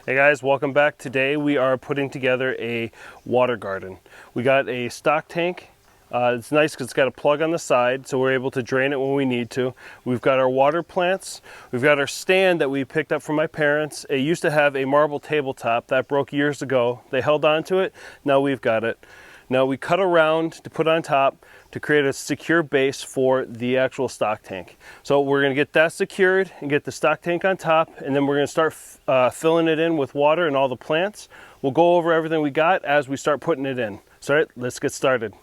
Hey guys, welcome back. Today we are putting together a water garden. We got a stock tank. It's nice because it's got a plug on the side, so we're able to drain it when we need to. We've got our water plants. We've got our stand that we picked up from my parents. It used to have a marble tabletop that broke years ago. They held on to it. Now we've got it. Now we cut around to put on top to create a secure base for the actual stock tank. So we're going to get that secured and get the stock tank on top, and then we're going to start filling it in with water and all the plants. We'll go over everything we got as we start putting it in. So all right, let's get started.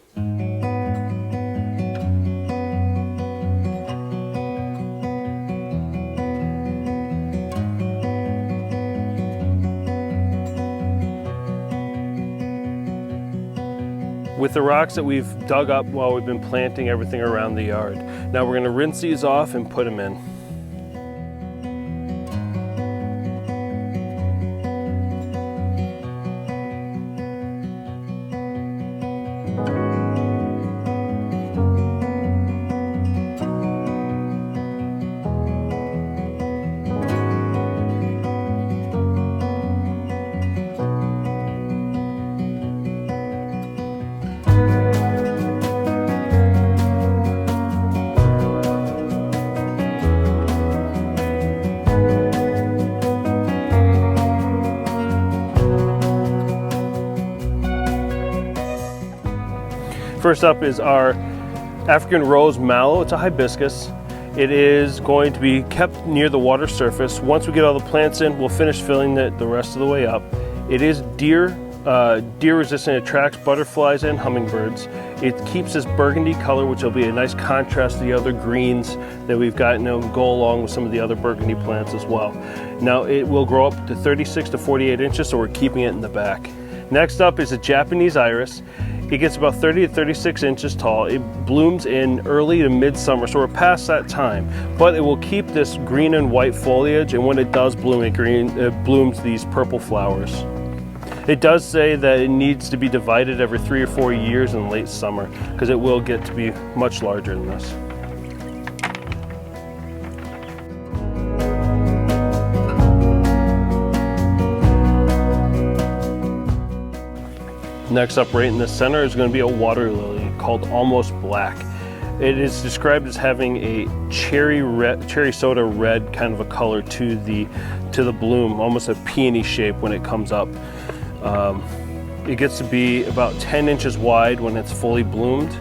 With the rocks that we've dug up while we've been planting everything around the yard. Now we're going to rinse these off and put them in. First up is our African Rose Mallow. It's a hibiscus. It is going to be kept near the water surface. Once we get all the plants in, we'll finish filling it the rest of the way up. It is deer resistant. It attracts butterflies and hummingbirds. It keeps this burgundy color, which will be a nice contrast to the other greens that we've got, and it'll go along with some of the other burgundy plants as well. Now it will grow up to 36 to 48 inches, so we're keeping it in the back. Next up is a Japanese iris. It gets about 30 to 36 inches tall. It blooms in early to midsummer, so we're past that time. But it will keep this green and white foliage, and when it does bloom, it blooms these purple flowers. It does say that it needs to be divided every 3 or 4 years in late summer, because it will get to be much larger than this. Next up, right in the center, is going to be a water lily called Almost Black. It is described as having a cherry soda red kind of a color to the bloom, almost a peony shape when it comes up. It gets to be about 10 inches wide when it's fully bloomed,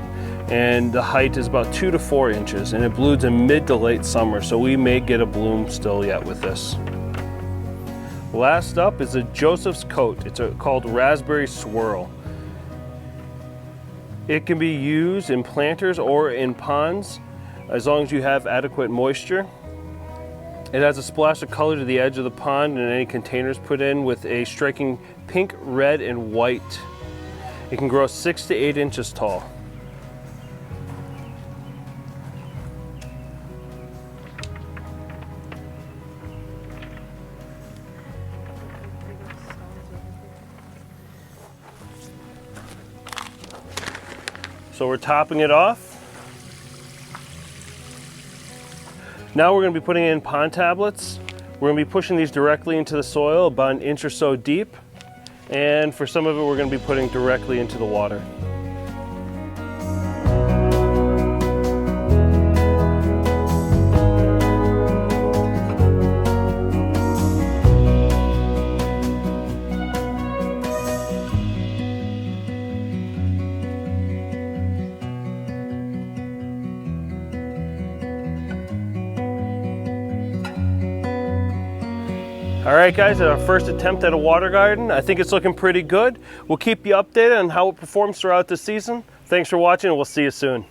and the height is about 2 to 4 inches, and it blooms in mid to late summer, so we may get a bloom still yet with this. Last up is a Joseph's Coat. It's called Raspberry Swirl. It can be used in planters or in ponds as long as you have adequate moisture. It has a splash of color to the edge of the pond and any containers put in with a striking pink, red, and white. It can grow 6 to 8 inches tall. So we're topping it off. Now we're going to be putting in pond tablets. We're going to be pushing these directly into the soil about an inch or so deep. And for some of it, we're going to be putting directly into the water. All right guys, our first attempt at a water garden. I think it's looking pretty good. We'll keep you updated on how it performs throughout the season. Thanks for watching, and we'll see you soon.